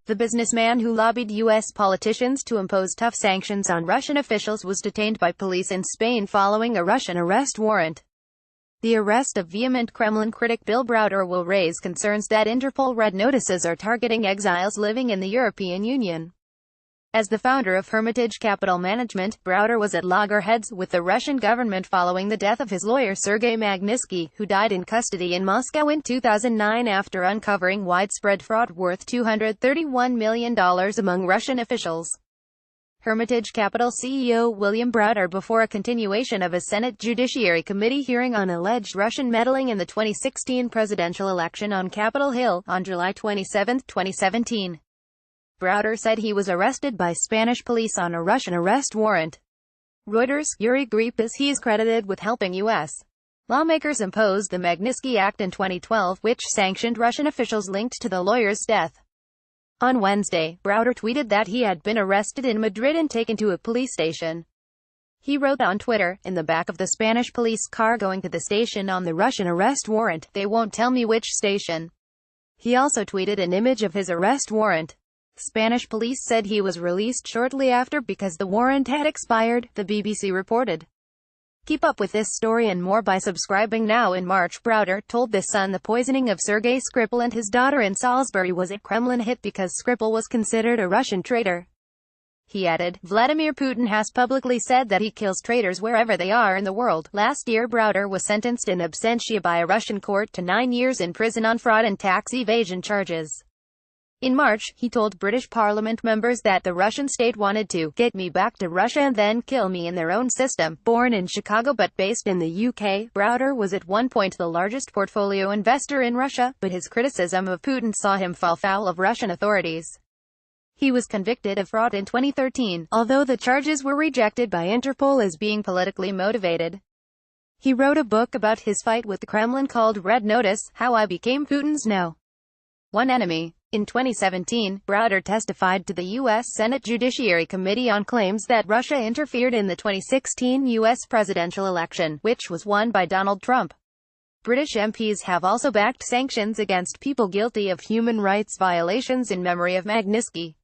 The businessman who lobbied U.S. politicians to impose tough sanctions on Russian officials was detained by police in Spain following a Russian arrest warrant. The arrest of vehement Kremlin critic Bill Browder will raise concerns that Interpol red notices are targeting exiles living in the European Union. As the founder of Hermitage Capital Management, Browder was at loggerheads with the Russian government following the death of his lawyer Sergei Magnitsky, who died in custody in Moscow in 2009 after uncovering widespread fraud worth $231 million among Russian officials. Hermitage Capital CEO William Browder before a continuation of a Senate Judiciary Committee hearing on alleged Russian meddling in the 2016 presidential election on Capitol Hill, on July 27, 2017. Browder said he was arrested by Spanish police on a Russian arrest warrant. Reuters, Yuri Grippas he is credited with helping U.S. lawmakers impose the Magnitsky Act in 2012, which sanctioned Russian officials linked to the lawyer's death. On Wednesday, Browder tweeted that he had been arrested in Madrid and taken to a police station. He wrote on Twitter, "In the back of the Spanish police car going to the station on the Russian arrest warrant, they won't tell me which station." He also tweeted an image of his arrest warrant. Spanish police said he was released shortly after because the warrant had expired, the BBC reported. Keep up with this story and more by subscribing now. In March, Browder told The Sun the poisoning of Sergei Skripal and his daughter in Salisbury was a Kremlin hit because Skripal was considered a Russian traitor. He added, "Vladimir Putin has publicly said that he kills traitors wherever they are in the world." Last year, Browder was sentenced in absentia by a Russian court to 9 years in prison on fraud and tax evasion charges. In March, he told British Parliament members that the Russian state wanted to get me back to Russia and then kill me in their own system. Born in Chicago but based in the UK, Browder was at one point the largest portfolio investor in Russia, but his criticism of Putin saw him fall foul of Russian authorities. He was convicted of fraud in 2013, although the charges were rejected by Interpol as being politically motivated. He wrote a book about his fight with the Kremlin called Red Notice: How I Became Putin's No. 1 Enemy. In 2017, Browder testified to the U.S. Senate Judiciary Committee on claims that Russia interfered in the 2016 U.S. presidential election, which was won by Donald Trump. British MPs have also backed sanctions against people guilty of human rights violations in memory of Magnitsky.